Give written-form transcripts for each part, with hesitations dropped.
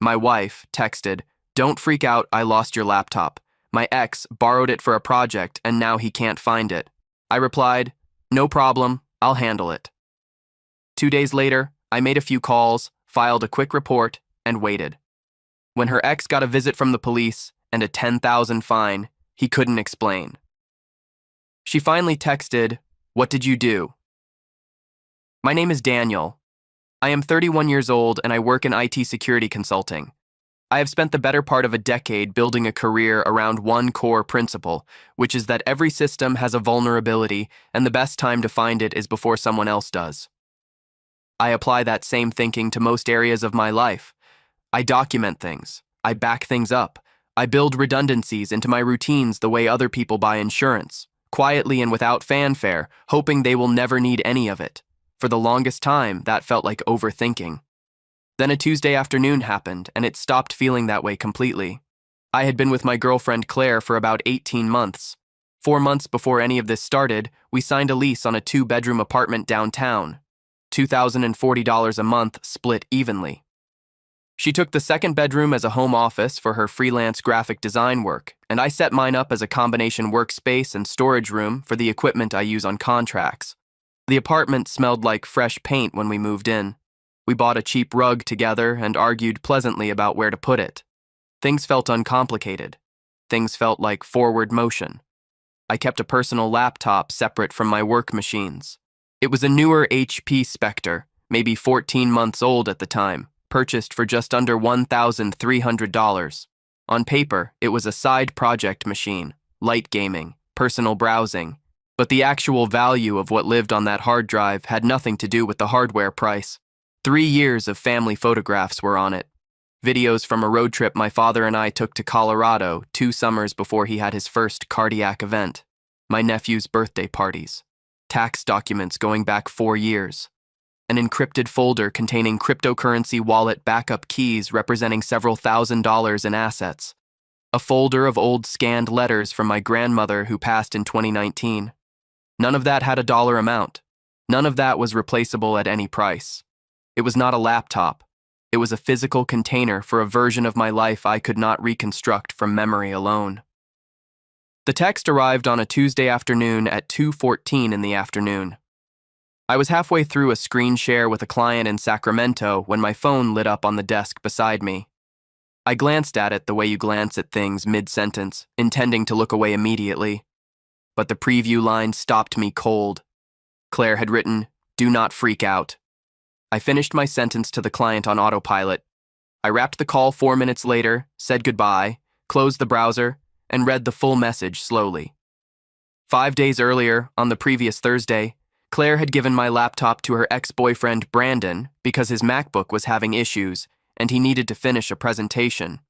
My wife texted, "Don't freak out, I lost your laptop. My ex borrowed it for a project and now he can't find it." I replied, "No problem, I'll handle it." 2 days later, I made a few calls, filed a quick report, and waited. When her ex got a visit from the police and a $10,000 fine, he couldn't explain. She finally texted, "What did you do?" My name is Daniel. I am 31 years old and I work in IT security consulting. I have spent the better part of a decade building a career around one core principle, which is that every system has a vulnerability and the best time to find it is before someone else does. I apply that same thinking to most areas of my life. I document things. I back things up. I build redundancies into my routines the way other people buy insurance, quietly and without fanfare, hoping they will never need any of it. For the longest time, that felt like overthinking. Then a Tuesday afternoon happened, and it stopped feeling that way completely. I had been with my girlfriend Claire for about 18 months. 4 months before any of this started, we signed a lease on a 2-bedroom apartment downtown. $2,040 a month split evenly. She took the second bedroom as a home office for her freelance graphic design work, and I set mine up as a combination workspace and storage room for the equipment I use on contracts. The apartment smelled like fresh paint when we moved in. We bought a cheap rug together and argued pleasantly about where to put it. Things felt uncomplicated. Things felt like forward motion. I kept a personal laptop separate from my work machines. It was a newer HP Spectre, maybe 14 months old at the time, purchased for just under $1,300. On paper, it was a side project machine, light gaming, personal browsing, but the actual value of what lived on that hard drive had nothing to do with the hardware price. 3 years of family photographs were on it. Videos from a road trip my father and I took to Colorado 2 summers before he had his first cardiac event. My nephew's birthday parties. Tax documents going back 4 years. An encrypted folder containing cryptocurrency wallet backup keys representing several $1,000s in assets. A folder of old scanned letters from my grandmother who passed in 2019. None of that had a dollar amount. None of that was replaceable at any price. It was not a laptop. It was a physical container for a version of my life I could not reconstruct from memory alone. The text arrived on a Tuesday afternoon at 2:14 in the afternoon. I was halfway through a screen share with a client in Sacramento when my phone lit up on the desk beside me. I glanced at it the way you glance at things mid-sentence, intending to look away immediately. But the preview line stopped me cold. Claire had written, "Do not freak out." I finished my sentence to the client on autopilot. I wrapped the call 4 minutes later, said goodbye, closed the browser, and read the full message slowly. 5 days earlier, on the previous Thursday, Claire had given my laptop to her ex-boyfriend Brandon because his MacBook was having issues and he needed to finish a presentation.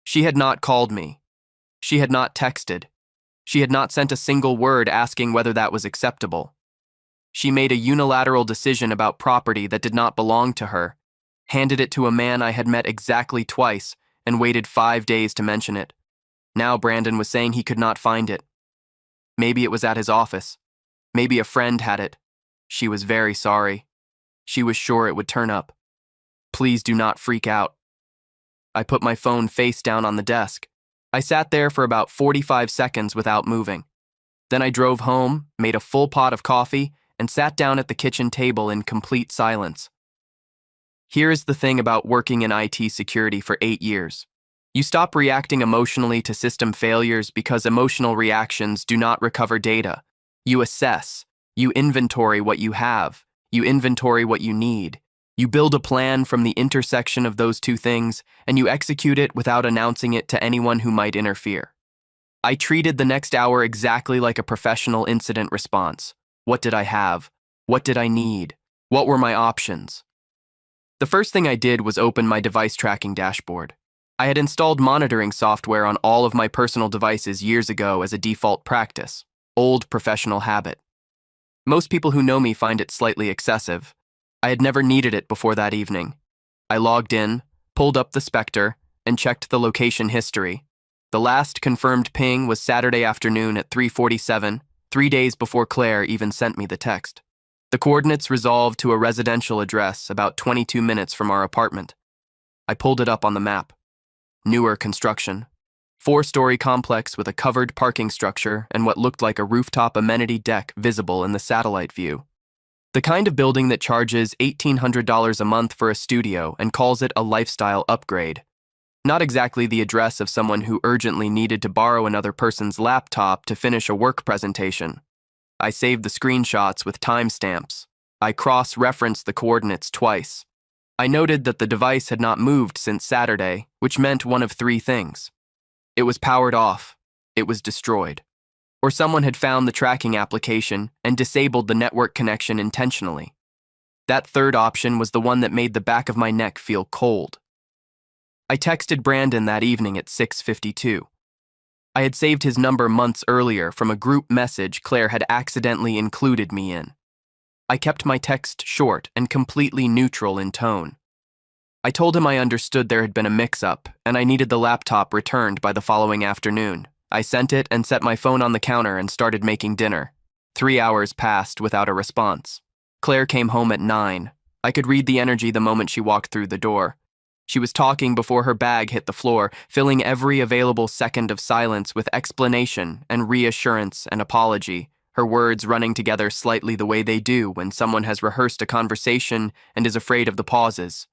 She had not called me. She had not texted. She had not sent a single word asking whether that was acceptable. She made a unilateral decision about property that did not belong to her, handed it to a man I had met exactly twice, and waited 5 days to mention it. Now Brandon was saying he could not find it. Maybe it was at his office. Maybe a friend had it. She was very sorry. She was sure it would turn up. Please do not freak out. I put my phone face down on the desk. I sat there for about 45 seconds without moving. Then I drove home, made a full pot of coffee, and sat down at the kitchen table in complete silence. Here is the thing about working in IT security for 8 years. You stop reacting emotionally to system failures because emotional reactions do not recover data. You assess. You inventory what you have. You inventory what you need. You build a plan from the intersection of those two things, and you execute it without announcing it to anyone who might interfere. I treated the next hour exactly like a professional incident response. What did I have? What did I need? What were my options? The first thing I did was open my device tracking dashboard. I had installed monitoring software on all of my personal devices years ago as a default practice, old professional habit. Most people who know me find it slightly excessive. I had never needed it before that evening. I logged in, pulled up the Spectre, and checked the location history. The last confirmed ping was Saturday afternoon at 3:47, 3 days before Claire even sent me the text. The coordinates resolved to a residential address about 22 minutes from our apartment. I pulled it up on the map. Newer construction. 4-story complex with a covered parking structure and what looked like a rooftop amenity deck visible in the satellite view. The kind of building that charges $1,800 a month for a studio and calls it a lifestyle upgrade. Not exactly the address of someone who urgently needed to borrow another person's laptop to finish a work presentation. I saved the screenshots with timestamps. I cross-referenced the coordinates twice. I noted that the device had not moved since Saturday, which meant one of 3 things. It was powered off, it was destroyed, or someone had found the tracking application and disabled the network connection intentionally. That third option was the one that made the back of my neck feel cold. I texted Brandon that evening at 6:52. I had saved his number months earlier from a group message Claire had accidentally included me in. I kept my text short and completely neutral in tone. I told him I understood there had been a mix-up and I needed the laptop returned by the following afternoon. I sent it and set my phone on the counter and started making dinner. 3 hours passed without a response. Claire came home at 9. I could read the energy the moment she walked through the door. She was talking before her bag hit the floor, filling every available second of silence with explanation and reassurance and apology, her words running together slightly the way they do when someone has rehearsed a conversation and is afraid of the pauses.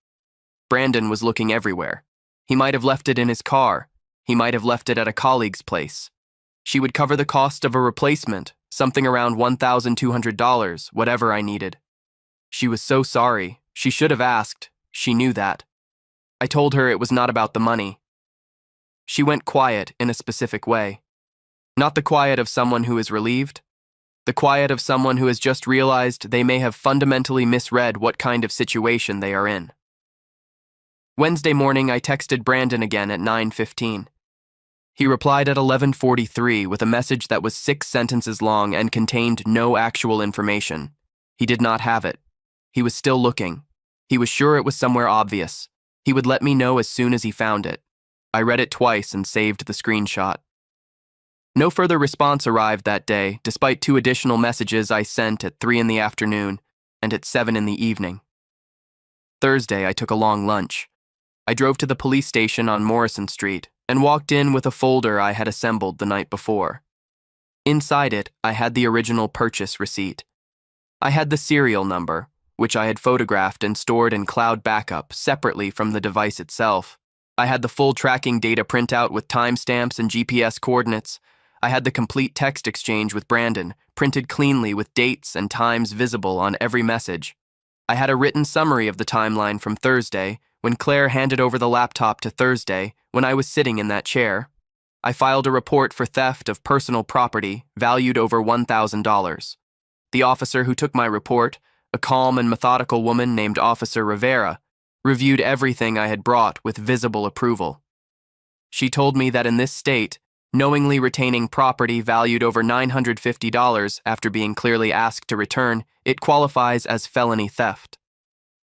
Brandon was looking everywhere. He might have left it in his car. He might have left it at a colleague's place. She would cover the cost of a replacement, something around $1,200, whatever I needed. She was so sorry. She should have asked. She knew that. I told her it was not about the money. She went quiet in a specific way. Not the quiet of someone who is relieved. The quiet of someone who has just realized they may have fundamentally misread what kind of situation they are in. Wednesday morning, I texted Brandon again at 9:15. He replied at 11:43 with a message that was 6 sentences long and contained no actual information. He did not have it. He was still looking. He was sure it was somewhere obvious. He would let me know as soon as he found it. I read it twice and saved the screenshot. No further response arrived that day, despite 2 additional messages I sent at 3 in the afternoon and at 7 in the evening. Thursday, I took a long lunch. I drove to the police station on Morrison Street and walked in with a folder I had assembled the night before. Inside it, I had the original purchase receipt. I had the serial number, which I had photographed and stored in cloud backup separately from the device itself. I had the full tracking data printout with timestamps and GPS coordinates. I had the complete text exchange with Brandon, printed cleanly with dates and times visible on every message. I had a written summary of the timeline from Thursday, when Claire handed over the laptop to Thursday, when I was sitting in that chair. I filed a report for theft of personal property valued over $1,000. The officer who took my report, a calm and methodical woman named Officer Rivera, reviewed everything I had brought with visible approval. She told me that in this state, knowingly retaining property valued over $950 after being clearly asked to return, it qualifies as felony theft.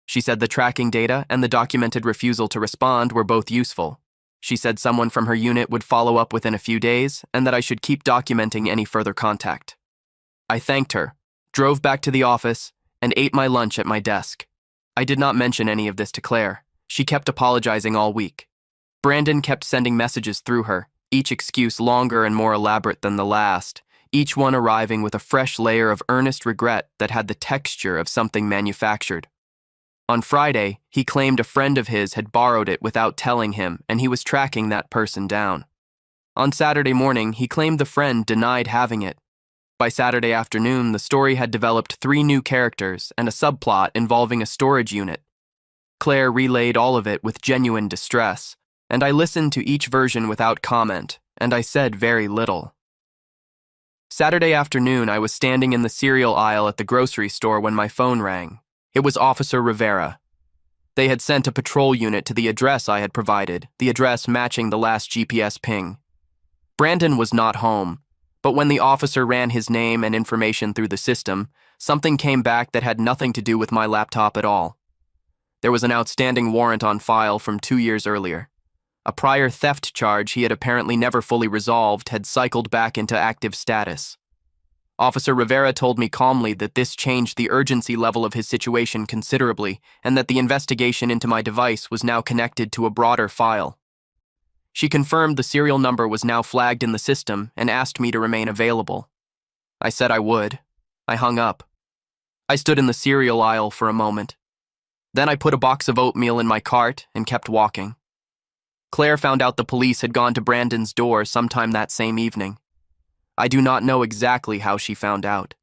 She said the tracking data and the documented refusal to respond were both useful. She said someone from her unit would follow up within a few days and that I should keep documenting any further contact. I thanked her, drove back to the office, and ate my lunch at my desk. I did not mention any of this to Claire. She kept apologizing all week. Brandon kept sending messages through her, each excuse longer and more elaborate than the last, each one arriving with a fresh layer of earnest regret that had the texture of something manufactured. On Friday, he claimed a friend of his had borrowed it without telling him, and he was tracking that person down. On Saturday morning, he claimed the friend denied having it. By Saturday afternoon, the story had developed 3 new characters and a subplot involving a storage unit. Claire relayed all of it with genuine distress, and I listened to each version without comment, and I said very little. Saturday afternoon, I was standing in the cereal aisle at the grocery store when my phone rang. It was Officer Rivera. They had sent a patrol unit to the address I had provided, the address matching the last GPS ping. Brandon was not home, but when the officer ran his name and information through the system, something came back that had nothing to do with my laptop at all. There was an outstanding warrant on file from 2 years earlier. A prior theft charge he had apparently never fully resolved had cycled back into active status. Officer Rivera told me calmly that this changed the urgency level of his situation considerably and that the investigation into my device was now connected to a broader file. She confirmed the serial number was now flagged in the system and asked me to remain available. I said I would. I hung up. I stood in the cereal aisle for a moment. Then I put a box of oatmeal in my cart and kept walking. Claire found out the police had gone to Brandon's door sometime that same evening. I do not know exactly how she found out.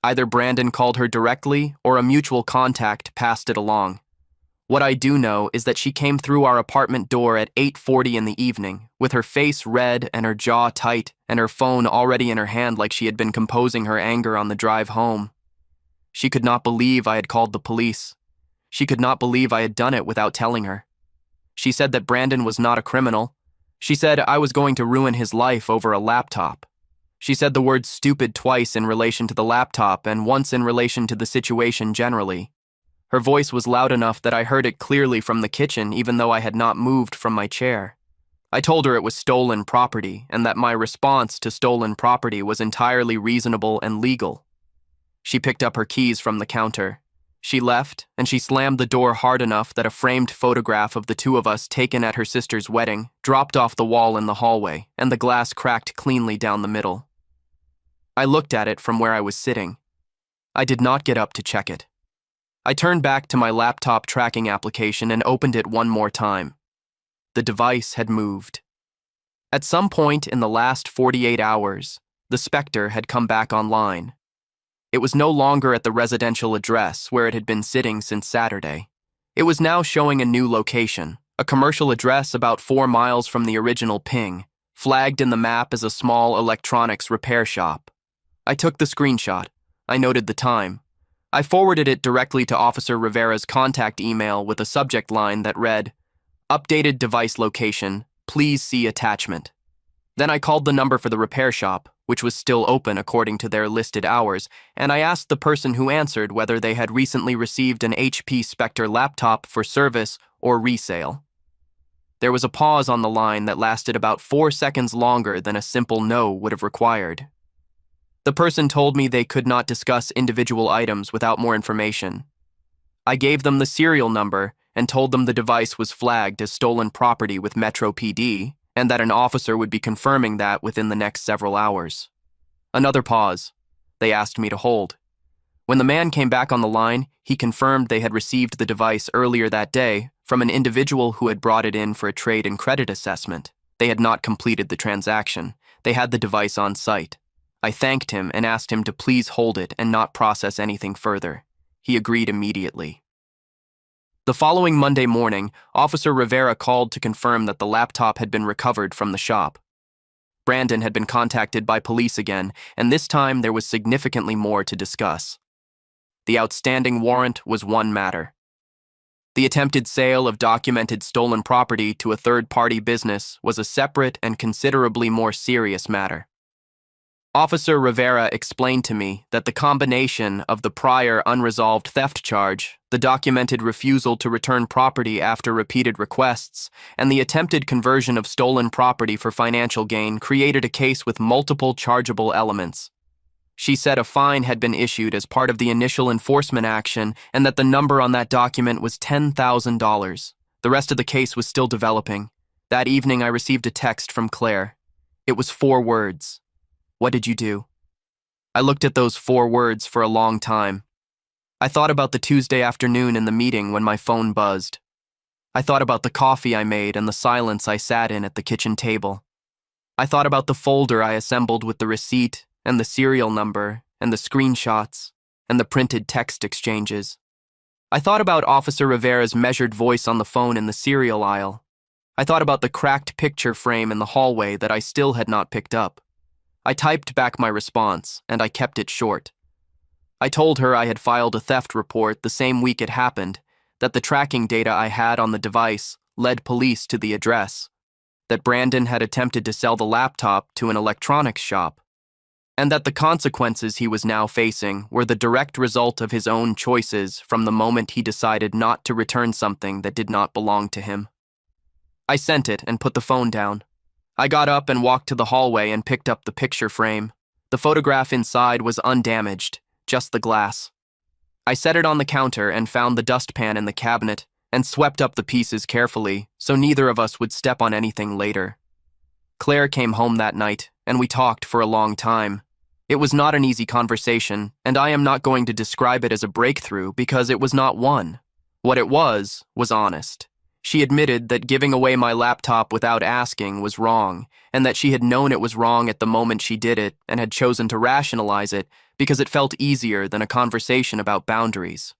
Either Brandon called her directly or a mutual contact passed it along. What I do know is that she came through our apartment door at 8:40 in the evening, with her face red and her jaw tight and her phone already in her hand like she had been composing her anger on the drive home. She could not believe I had called the police. She could not believe I had done it without telling her. She said that Brandon was not a criminal. She said I was going to ruin his life over a laptop. She said the word stupid twice in relation to the laptop and once in relation to the situation generally. Her voice was loud enough that I heard it clearly from the kitchen even though I had not moved from my chair. I told her it was stolen property and that my response to stolen property was entirely reasonable and legal. She picked up her keys from the counter. She left, and she slammed the door hard enough that a framed photograph of the two of us taken at her sister's wedding dropped off the wall in the hallway, and the glass cracked cleanly down the middle. I looked at it from where I was sitting. I did not get up to check it. I turned back to my laptop tracking application and opened it one more time. The device had moved. At some point in the last 48 hours, the Spectre had come back online. It was no longer at the residential address where it had been sitting since Saturday. It was now showing a new location, a commercial address about 4 miles from the original ping, flagged in the map as a small electronics repair shop. I took the screenshot. I noted the time. I forwarded it directly to Officer Rivera's contact email with a subject line that read, "Updated device location, please see attachment." Then I called the number for the repair shop, which was still open according to their listed hours, and I asked the person who answered whether they had recently received an HP Spectre laptop for service or resale. There was a pause on the line that lasted about 4 seconds longer than a simple no would have required. The person told me they could not discuss individual items without more information. I gave them the serial number and told them the device was flagged as stolen property with Metro PD, and that an officer would be confirming that within the next several hours. Another pause. They asked me to hold. When the man came back on the line, he confirmed they had received the device earlier that day from an individual who had brought it in for a trade and credit assessment. They had not completed the transaction. They had the device on site. I thanked him and asked him to please hold it and not process anything further. He agreed immediately. The following Monday morning, Officer Rivera called to confirm that the laptop had been recovered from the shop. Brandon had been contacted by police again, and this time there was significantly more to discuss. The outstanding warrant was one matter. The attempted sale of documented stolen property to a third-party business was a separate and considerably more serious matter. Officer Rivera explained to me that the combination of the prior unresolved theft charge, the documented refusal to return property after repeated requests, and the attempted conversion of stolen property for financial gain created a case with multiple chargeable elements. She said a fine had been issued as part of the initial enforcement action and that the number on that document was $10,000. The rest of the case was still developing. That evening I received a text from Claire. It was 4 words. "What did you do?" I looked at those 4 words for a long time. I thought about the Tuesday afternoon in the meeting when my phone buzzed. I thought about the coffee I made and the silence I sat in at the kitchen table. I thought about the folder I assembled with the receipt and the serial number and the screenshots and the printed text exchanges. I thought about Officer Rivera's measured voice on the phone in the cereal aisle. I thought about the cracked picture frame in the hallway that I still had not picked up. I typed back my response, and I kept it short. I told her I had filed a theft report the same week it happened, that the tracking data I had on the device led police to the address, that Brandon had attempted to sell the laptop to an electronics shop, and that the consequences he was now facing were the direct result of his own choices from the moment he decided not to return something that did not belong to him. I sent it and put the phone down. I got up and walked to the hallway and picked up the picture frame. The The photograph inside was undamaged, just the glass. I set it on the counter and found the dustpan in the cabinet and swept up the pieces carefully so neither of us would step on anything later. Claire came home that night, and we talked for a long time. It was not an easy conversation, and I am not going to describe it as a breakthrough because it was not one. What it was honest. She admitted that giving away my laptop without asking was wrong, and that she had known it was wrong at the moment she did it and had chosen to rationalize it because it felt easier than a conversation about boundaries.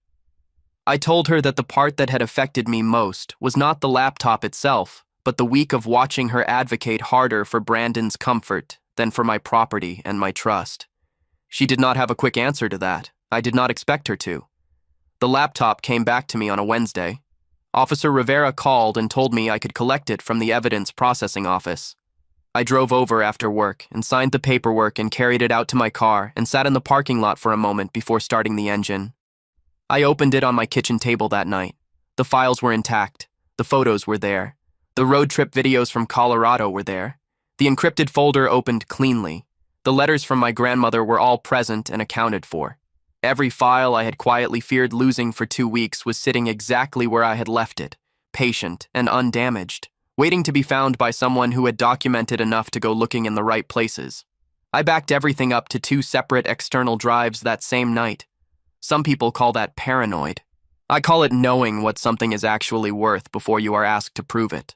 I told her that the part that had affected me most was not the laptop itself, but the week of watching her advocate harder for Brandon's comfort than for my property and my trust. She did not have a quick answer to that. I did not expect her to. The laptop came back to me on a Wednesday. Officer Rivera called and told me I could collect it from the evidence processing office. I drove over after work and signed the paperwork and carried it out to my car and sat in the parking lot for a moment before starting the engine. I opened it on my kitchen table that night. The files were intact. The photos were there. The road trip videos from Colorado were there. The encrypted folder opened cleanly. The letters from my grandmother were all present and accounted for. Every file I had quietly feared losing for 2 weeks was sitting exactly where I had left it, patient and undamaged, waiting to be found by someone who had documented enough to go looking in the right places. I backed everything up to 2 separate external drives that same night. Some people call that paranoid. I call it knowing what something is actually worth before you are asked to prove it.